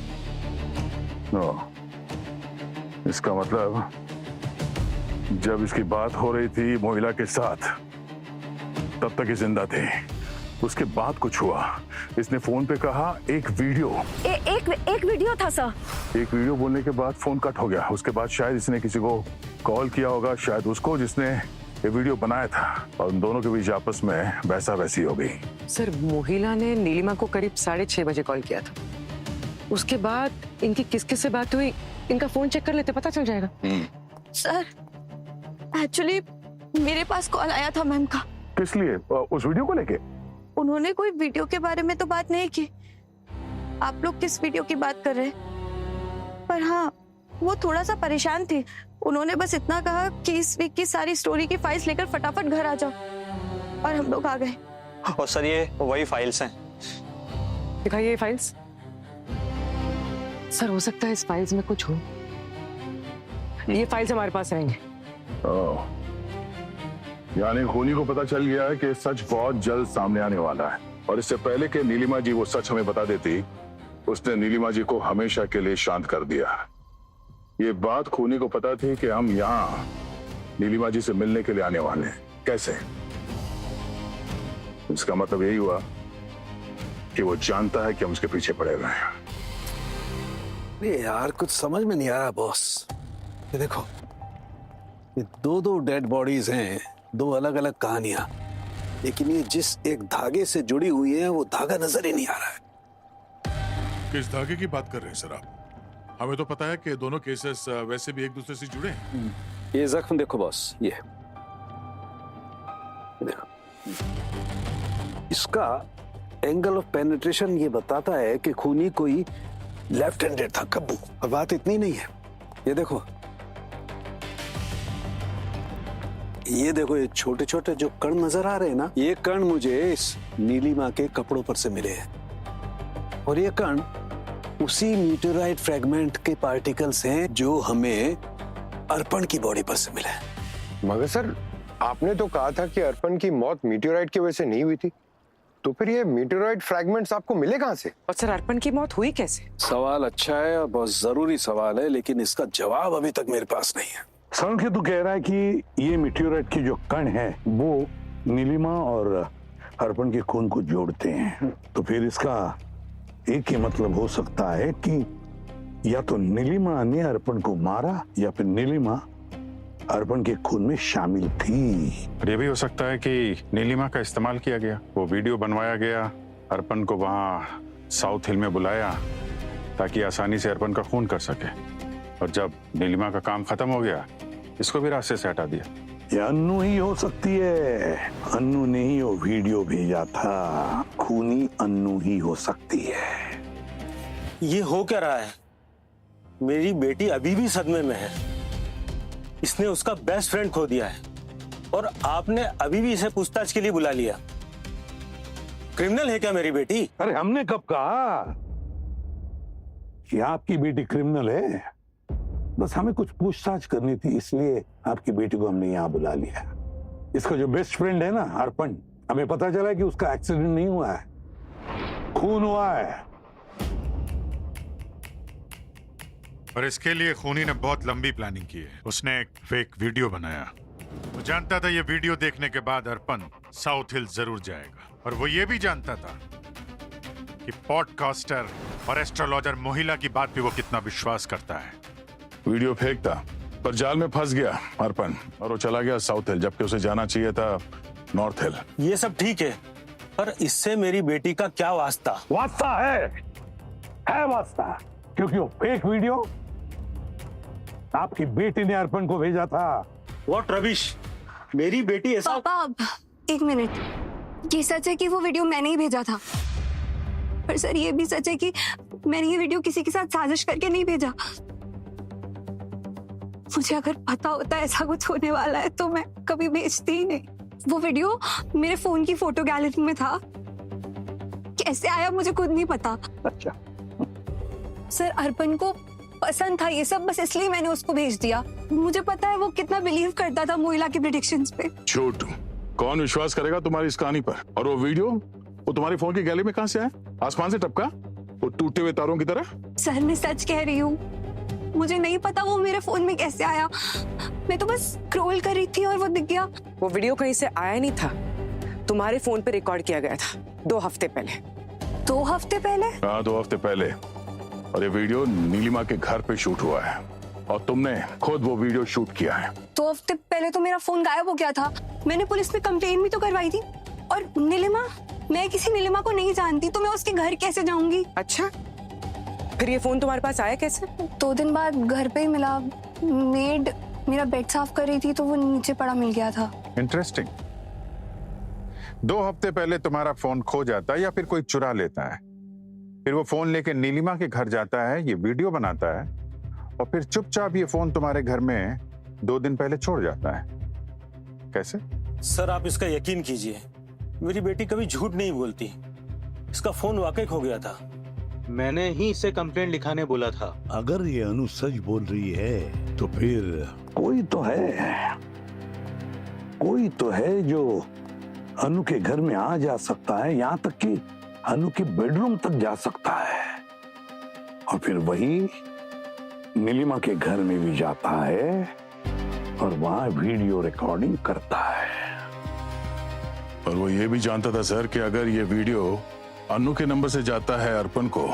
No, इसका मतलब जब इसकी बात हो रही थी मोहिला के साथ तब तक ये जिंदा थे। उसके बाद कुछ हुआ, इसने फोन पे कहा एक वीडियो। एक वीडियो था सर। एक वीडियो बोलने के बाद फोन कट हो गया। उसके बाद शायद इसने किसी को कॉल किया होगा, शायद उसको जिसने ये वीडियो बनाया था, और उन दोनों के बीच आपस में वैसा वैसी हो गई। सर, मोहिला ने नीलिमा को करीब 6:30 बजे कॉल किया था। उसके बाद इनकी किस किस से बात हुई, इनका फोन चेक कर लेते, पता चल जाएगा। सर, एक्चुअली मेरे पास कॉल आया था मैम का। किस लिए? उस वीडियो को लेके? उन्होंने कोई वीडियो के बारे में तो बात नहीं की। आप लोग किस वीडियो की बात कर रहे हैं? पर हाँ, वो थोड़ा सा परेशान थे। उन्होंने बस इतना कहा कि इस वीक की सारी स्टोरी की फाइल्स लेकर फटाफट घर आ जाओ, और हम लोग आ गए। और सर, ये वही फाइल्स हैं। दिखाइए ये फाइल्स। सर, हो सकता है इस फाइल्स में कुछ हो। ये फाइल्स हमारे पास रहेंगे। यानी खूनी को पता चल गया है कि सच बहुत जल्द सामने आने वाला है, और इससे पहले कि नीलिमा जी वो सच हमें बता देती, उसने नीलिमा जी को हमेशा के लिए शांत कर दिया। ये बात खूनी को पता थी कि हम यहाँ नीलिमा जी से मिलने के लिए आने वाले हैं। कैसे? इसका मतलब यही हुआ कि वो जानता है कि हम उसके पीछे पड़े हुए हैं। ये यार कुछ समझ में नहीं आ रहा बॉस। ये देखो, ये दो डेड बॉडीज हैं, दो अलग अलग कहानियां, लेकिन ये जिस एक धागे से जुड़ी हुई है वो धागा नजर ही नहीं आ रहा है। किस धागे की बात कर रहे हैं सर आप? हमें तो पता है कि दोनों केसेस वैसे भी एक दूसरे से जुड़े हैं। ये जख्म देखो बॉस, ये देखो, इसका एंगल ऑफ पेनिट्रेशन ये बताता है कि खूनी कोई लेफ्ट हैंडेड था, कब्बू। और बात इतनी नहीं है, ये देखो, ये छोटे छोटे जो कण नजर आ रहे हैं ना, ये कण मुझे इस नीलिमा के कपड़ों पर से मिले हैं, और ये कण उसी मीटेराइट फ्रेगमेंट के पार्टिकल्स हैं जो हमें अर्पण की बॉडी पर से मिले हैं। मगर सर, आपने तो कहा था कि अर्पण की मौत मीटेराइट की वजह से नहीं हुई थी, तो फिर ये मीटेराइट फ्रैगमेंट्स आपको मिले कहां से? और सर, अर्पण की मौत हुई कैसे? सवाल अच्छा है और बहुत जरूरी सवाल है, लेकिन इसका जवाब अभी तक मेरे पास नहीं है। संख्य तो कह रहा है कि ये मीटियोराइट की जो कण है वो नीलिमा और अर्पण के खून को जोड़ते हैं, तो फिर इसका एक ही मतलब हो सकता है कि या तो नीलिमा ने अर्पण को मारा या फिर नीलिमा अर्पण के खून में शामिल थी। ये भी हो सकता है कि नीलिमा का इस्तेमाल किया गया, वो वीडियो बनवाया गया, अर्पण को वहाँ साउथ हिल में बुलाया ताकि आसानी से अर्पण का खून कर सके, और जब नीलिमा का काम खत्म हो गया इसको भी रास्ते से हटा दिया। ये अन्नू ही हो सकती है, अन्नू ने ही वो वीडियो भेजा था, खूनी अन्नू ही हो सकती है। ये हो क्या रहा है? मेरी बेटी अभी भी सदमे में है। इसने उसका बेस्ट फ्रेंड खो दिया है, और आपने अभी भी इसे पूछताछ के लिए बुला लिया। क्रिमिनल है क्या मेरी बेटी? अरे हमने कब कहा कि आपकी बेटी क्रिमिनल है? बस हमें कुछ पूछताछ करनी थी, इसलिए आपकी बेटी को हमने यहाँ बुला लिया। इसका जो बेस्ट फ्रेंड है ना अर्पण, हमें पता चला कि उसका एक्सीडेंट नहीं हुआ है, खून हुआ है। और इसके लिए खूनी ने बहुत लंबी प्लानिंग की है। उसने एक फेक वीडियो बनाया। वो जानता था ये वीडियो देखने के बाद अर्पण साउथ हिल जरूर जाएगा, और वो ये भी जानता था कि पॉडकास्टर और एस्ट्रोलॉजर मोहिला की बात पे वो कितना विश्वास करता है। वीडियो फेक था, पर जाल में फंस गया अर्पण, और वो चला गया साउथ हिल, जबकि उसे जाना चाहिए था नॉर्थ हिल। ये सब ठीक है, पर इससे मेरी बेटी का क्या वास्ता? वास्ता है वास्ता, क्योंकि वो फेक वीडियो आपकी बेटी ने अर्पण को भेजा था। What rubbish! मेरी बेटी ऐसा। पापा, एक मिनट, ये सच है कि वो वीडियो मैंने ही भेजा था, पर सर ये भी सच है कि मैंने ये वीडियो किसी के साथ साजिश करके नहीं भेजा। मुझे अगर पता होता ऐसा कुछ होने वाला है तो मैं कभी भेजती ही नहीं। वो वीडियो मेरे फोन की फोटो गैलरी में था, कैसे आया मुझे खुद नहीं पता। अच्छा। सर, अर्पण को पसंद था ये सब, बस इसलिए मैंने उसको भेज दिया। मुझे पता है वो कितना बिलीव करता था मोहिला की प्रेडिक्शंस पे। झूठ। कौन विश्वास करेगा तुम्हारी इस कहानी पर? और वो वीडियो, वो तुम्हारी फोन की गैलरी में कहां से आया? आसमान से टपका, वो टूटे हुए तारों की तरह? सर मैं सच कह रही हूँ, मुझे नहीं पता वो मेरे फोन में कैसे आया। मैं तो बस स्क्रॉल कर रही थी और वो दिख गया। वो वीडियो कहीं से आया नहीं था, तुम्हारे फोन पे रिकॉर्ड किया गया था 2 हफ्ते पहले। 2 हफ्ते पहले? हाँ, 2 हफ्ते पहले। और ये वीडियो नीलिमा के घर पे शूट हुआ है और तुमने खुद वो वीडियो शूट किया है। 2 हफ्ते पहले तो मेरा फोन गायब हो गया था। मैंने पुलिस में कंप्लेन भी तो करवाई थी। और नीलिमा, मैं किसी नीलिमा को नहीं जानती, तो मैं उसके घर कैसे जाऊंगी? अच्छा, फिर ये फोन तुम्हारे पास आया कैसे? 2 दिन बाद घर पे ही मिला। मेड मेरा बेड साफ कर रही थी तो वो नीचे पड़ा मिल गया था। इंटरेस्टिंग। 2 हफ्ते पहले तुम्हारा फोन खो जाता है या फिर कोई चुरा लेता है, फिर वो फोन लेके नीलिमा के घर जाता है, ये वीडियो बनाता है और फिर चुपचाप ये फोन तुम्हारे घर में 2 दिन पहले छोड़ जाता है। कैसे? सर आप इसका यकीन कीजिए, मेरी बेटी कभी झूठ नहीं बोलती। इसका फोन वाकई खो गया था, मैंने ही इसे कंप्लेंट लिखाने बोला था। अगर ये अनु सच बोल रही है तो फिर कोई तो है जो अनु के घर में आ जा सकता है, यहाँ तक कि अनु के बेडरूम तक जा सकता है और फिर वही नीलिमा के घर में भी जाता है और वहां वीडियो रिकॉर्डिंग करता है। और वो ये भी जानता था सर कि अगर ये वीडियो अनु के नंबर से जाता है अर्पण को,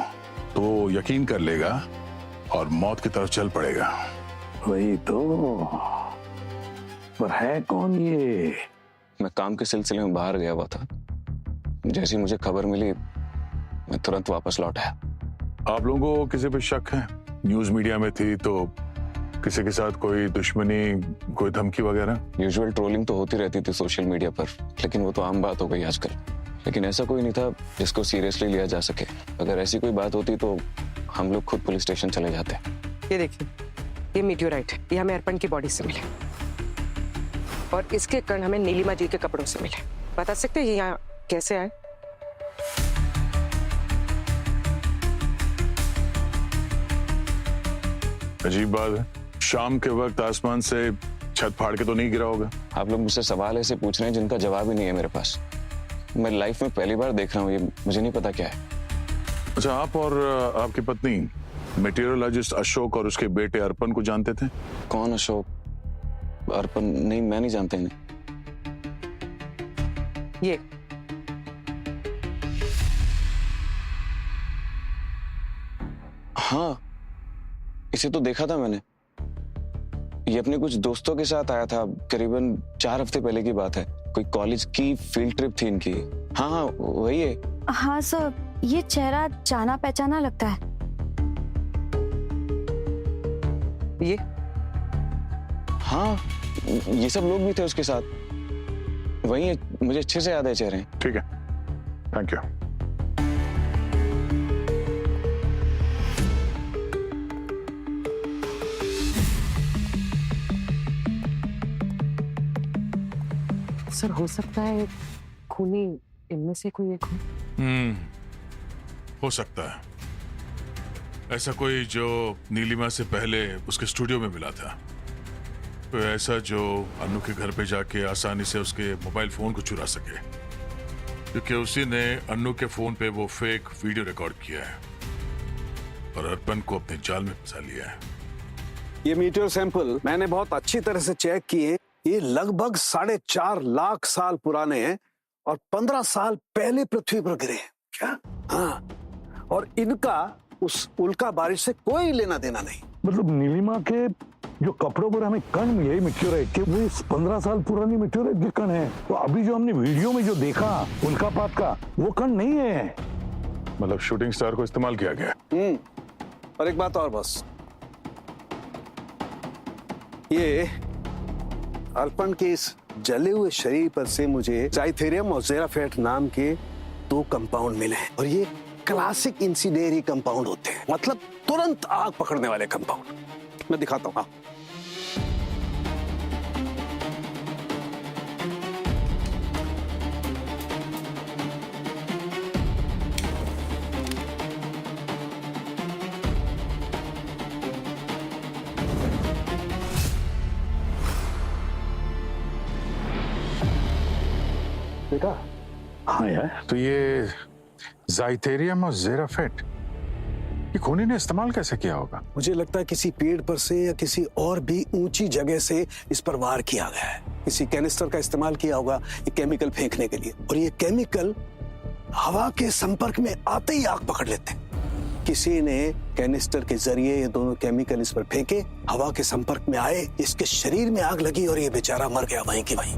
तो वो यकीन कर लेगा और मौत की तरफ चल पड़ेगा। वही तो। पर है कौन ये? मैं काम के सिलसिले में बाहर गया हुआ था, जैसी मुझे खबर मिली मैं तुरंत वापस लौट आया। आप लोगों को किसी पे शक है? न्यूज मीडिया में थी तो किसी के साथ कोई दुश्मनी, कोई धमकी वगैरह? यूजुअल ट्रोलिंग तो होती रहती थी सोशल मीडिया पर, लेकिन वो तो आम बात हो गई आजकल। लेकिन ऐसा कोई नहीं था जिसको सीरियसली लिया जा सके। अगर ऐसी कोई बात होती तो हम लोग खुद पुलिस स्टेशन चले जाते। ये देखिए, ये मीटियोराइट है, ये हमें अर्पण की बॉडी से मिले और इसके कण हमें नीलिमा जी के कपड़ों से मिले। बता सकते हैं ये यहाँ कैसे आए? अजीब बात है, शाम के वक्त आसमान से छत फाड़ के तो नहीं गिरा होगा? आप लोग मुझसे सवाल ऐसे पूछ रहे हैं जिनका जवाब ही नहीं है मेरे पास। मैं लाइफ में पहली बार देख रहा हूँ, ये मुझे नहीं पता क्या है। अच्छा, आप और आपकी पत्नी मेटीरियोलॉजिस्ट अशोक और उसके बेटे अर्पण को जानते थे? कौन अशोक? अर्पण? नहीं, मैं नहीं जानता इन्हें। ये हाँ, इसे तो देखा था मैंने। ये अपने कुछ दोस्तों के साथ आया था, करीबन 4 हफ्ते पहले की बात है। कोई कॉलेज की फील्ड ट्रिप थी इनकी। हाँ हाँ, वही है। हाँ सर, ये चेहरा जाना पहचाना लगता है। ये? हाँ, ये सब लोग भी थे उसके साथ। वही है, मुझे अच्छे से याद है चेहरे। ठीक है, थैंक यू। सर हो सकता है खूनी इनमें से कोई एक हो। हो सकता है ऐसा कोई जो नीलिमा से पहले उसके स्टूडियो में मिला था, कोई ऐसा जो अनु के घर पे जाके आसानी से उसके मोबाइल फोन को चुरा सके, क्योंकि उसी ने अनु के फोन पे वो फेक वीडियो रिकॉर्ड किया है और अर्पण को अपने जाल में फंसा लिया है। ये मीटियोर सैंपल मैंने बहुत अच्छी तरह से चेक किए। ये लगभग 4.5 लाख साल पुराने हैं और 15 साल पहले पृथ्वी पर गिरे हैं। क्या? हाँ, और इनका उस उल्का बारिश से कोई लेना देना नहीं। मतलब नीलिमा के जो कपड़ों पर हमें कण मिले मीटियोराइट के, वो 15 साल पुरानी मीटियोराइट के कण है। तो अभी जो हमने वीडियो में जो देखा उल्कापात का, वो कण नहीं है। मतलब शूटिंग स्टार को इस्तेमाल किया गया। और एक बात और बस, ये अर्पण के इस जले हुए शरीर पर से मुझे जाइथेरियम और जेराफेट नाम के 2 कंपाउंड मिले हैं और ये क्लासिक इंसिडेरी कंपाउंड होते हैं, मतलब तुरंत आग पकड़ने वाले कंपाउंड। मैं दिखाता हूं। हाँ, बेटा? हाँ यार, तो ये ज़ाइथेरियम और ज़ेराफेट ये खूनी ने इस्तेमाल कैसे किया होगा? मुझे लगता है किसी पेड़ पर से या किसी और भी ऊंची जगह से इस पर वार किया गया है। किसी कैनिस्टर का इस्तेमाल किया होगा ये केमिकल फेंकने के लिए, और ये केमिकल हवा के संपर्क में आते ही आग पकड़ लेते हैं। किसी ने कैनिस्टर के जरिए ये दोनों केमिकल इस पर फेंके, हवा के संपर्क में आए, इसके शरीर में आग लगी और ये बेचारा मर गया वहीं की वहीं।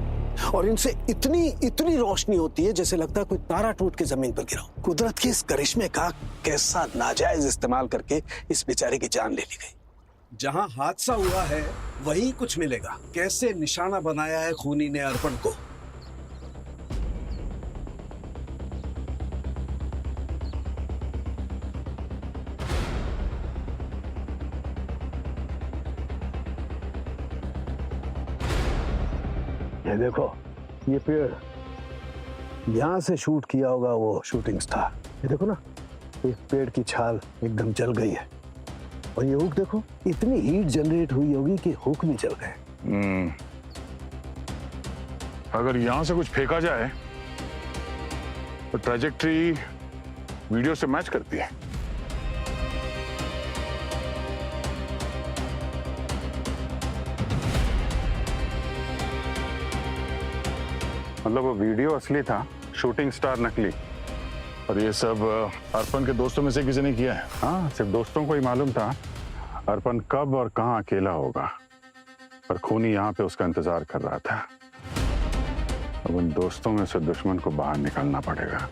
और इनसे इतनी रोशनी होती है जैसे लगता है कोई तारा टूट के जमीन पर गिरा। कुदरत के इस करिश्मे का कैसा नाजायज इस्तेमाल करके इस बेचारे की जान ले ली गई। जहां हादसा हुआ है वहीं कुछ मिलेगा। कैसे निशाना बनाया है खूनी ने अर्पण को। ये देखो, ये पेड़ यहां से शूट किया होगा वो शूटिंग स्टार। ये देखो ना, एक पेड़ की छाल एकदम जल गई है, और ये हुक देखो, इतनी हीट जनरेट हुई होगी कि हुक भी जल गए। अगर यहां से कुछ फेंका जाए तो ट्रैजेक्टरी वीडियो से मैच करती है। मतलब वो वीडियो असली था, शूटिंग स्टार नकली, और ये सब अर्पण के दोस्तों में से किसी ने किया है। हाँ, सिर्फ दोस्तों को ही मालूम था अर्पण कब और कहाँ अकेला होगा, पर खूनी यहाँ पे उसका इंतजार कर रहा था। अब उन दोस्तों में से दुश्मन को बाहर निकालना पड़ेगा।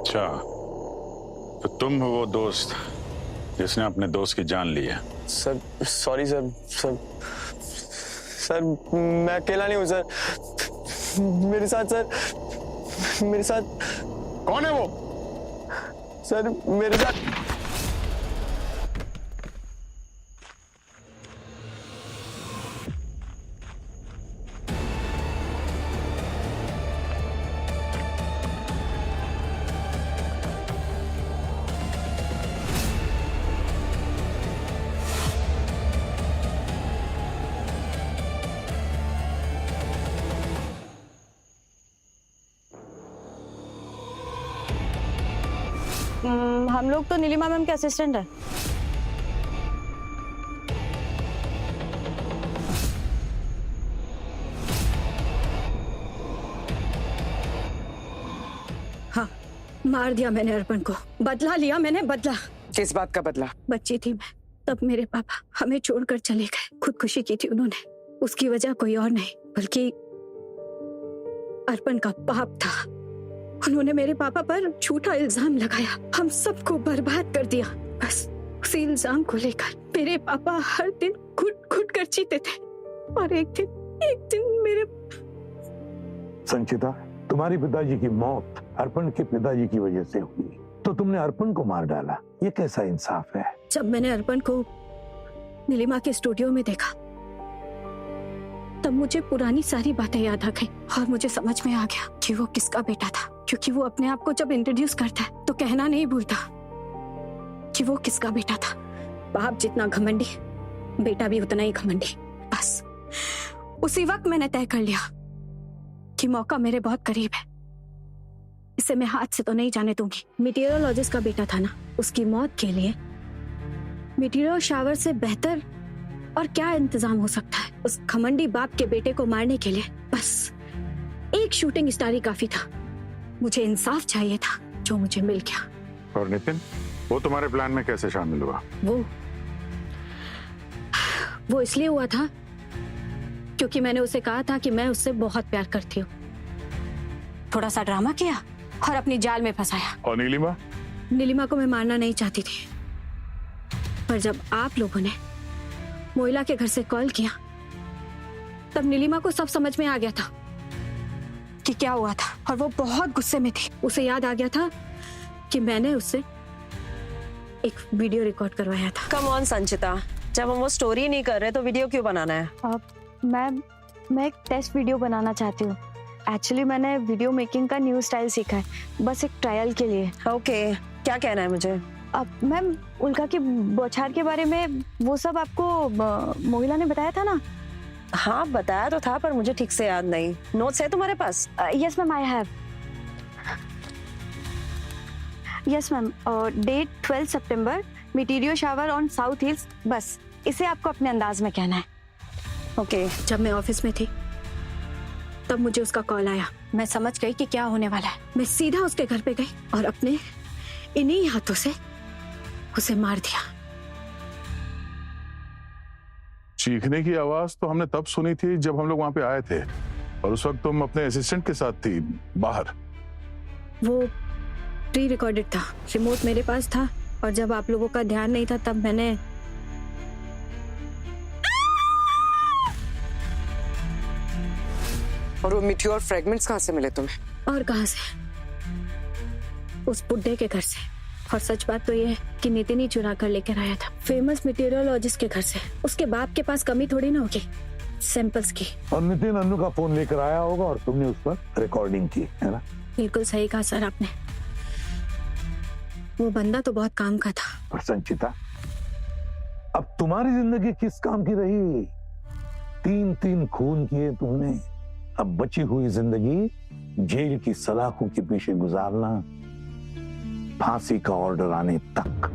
अच्छा, तो तुम हो वो दोस्त जिसने अपने दोस्त की जान ली है? सर सॉरी सर, सर मैं अकेला नहीं हूँ सर। मेरे साथ कौन है वो? सर मेरे साथ हम लोग तो नीलिमा मैम के असिस्टेंट है। हाँ, मार दिया मैंने अर्पण को, बदला लिया मैंने, बदला। किस बात का बदला? बच्ची थी मैं तब, मेरे पापा हमें छोड़कर चले गए। खुदकुशी की थी उन्होंने, उसकी वजह कोई और नहीं बल्कि अर्पण का पाप था। उन्होंने मेरे पापा पर झूठा इल्जाम लगाया, हम सबको बर्बाद कर दिया। बस उसी इल्जाम को लेकर मेरे पापा हर दिन घुट कर जीते थे, और एक दिन मेरे संचिता, तुम्हारी पिताजी की मौत अर्पण के पिताजी की वजह से हुई, तो तुमने अर्पण को मार डाला। ये कैसा इंसाफ है? जब मैंने अर्पण को नीलिमा के स्टूडियो में देखा तब मुझे पुरानी सारी बातें याद आ गई, और मुझे समझ में आ गया कि वो किसका बेटा था। क्योंकि वो अपने आप को जब इंट्रोड्यूस करता है तो कहना नहीं भूलता कि वो किसका बेटा था। बाप जितना घमंडी, बेटा भी उतना ही घमंडी। बस उसी वक्त मैंने तय कर लिया कि मौका मेरे बहुत करीब है, इसे मैं हाथ से तो नहीं जाने दूंगी। मीटियोरोलॉजिस्ट का बेटा था ना, उसकी मौत के लिए मीटियोर शावर से बेहतर और क्या इंतजाम हो सकता है उस घमंडी बाप के बेटे को मारने के लिए। बस एक शूटिंग स्टार ही काफी था। मुझे इंसाफ चाहिए था, जो मुझे मिल गया। और नितिन, वो तुम्हारे प्लान में कैसे शामिल हुआ? वो इसलिए हुआ था क्योंकि मैंने उसे कहा था कि मैं उससे बहुत प्यार करती हूँ। थोड़ा सा ड्रामा किया और अपनी जाल में फंसाया। और नीलिमा? नीलिमा को मैं मारना नहीं चाहती थी, पर जब आप लोगों ने मोहिला के घर से कॉल किया तब नीलिमा को सब समझ में आ गया था कि क्या हुआ था, और वो बहुत गुस्से में थी। उसे याद आ गया था कि मैंने उससे एक वीडियो रिकॉर्ड करवाया था। कम ऑन संचिता, जब हम वो स्टोरी नहीं कर रहे तो वीडियो क्यों बनाना है? मैं एक टेस्ट वीडियो बनाना चाहती हूँ। एक्चुअली मैंने वीडियो मेकिंग का न्यू स्टाइल सीखा है, बस एक ट्रायल के लिए। ओके, क्या कहना है मुझे? अब मैम, उल्का की बौछार के बारे में वो सब आपको मोहिला ने बताया था ना? हाँ बताया तो था, पर मुझे ठीक से याद नहीं। नोट्स है तुम्हारे पास? Yes ma'am, I have. Yes ma'am, date 12 September, meteor shower on south hills. बस इसे आपको अपने अंदाज में कहना है। ओके। जब मैं ऑफिस में थी तब मुझे उसका कॉल आया। मैं समझ गई कि क्या होने वाला है। मैं सीधा उसके घर पे गई और अपने इन्हीं हाथों से उसे मार दिया। चीखने की आवाज तो हमने तब सुनी थी जब हम लोग वहां पे आए थे, और उस वक्त तुम अपने असिस्टेंट के साथ थी बाहर। वो प्री रिकॉर्डेड था, रिमोट मेरे पास था, और जब आप लोगों का ध्यान नहीं था तब मैंने और वो मीटियोर फ्रेगमेंट्स कहाँ से मिले तुम्हें? और कहाँ से? उस बुड्ढे के घर से। और सच बात तो ये है कि नितिन ही चुरा कर लेकर आया था, फेमस मीटियोरोलॉजिस्ट के घर से। उसके बाप के पास कमी थोड़ी ना होगी सैंपल्स की। और नितिन अन्नू का फोन लेकर आया होगा और तुमने उस पर रिकॉर्डिंग की, है ना? बिल्कुल सही कहा सर आपने। वो बंदा तो बहुत काम का था। और संचिता, अब तुम्हारी जिंदगी किस काम की रही? 3 खून किए तुमने, अब बची हुई जिंदगी जेल की सलाखों के पीछे गुजारना, फांसी का ऑर्डर आने तक।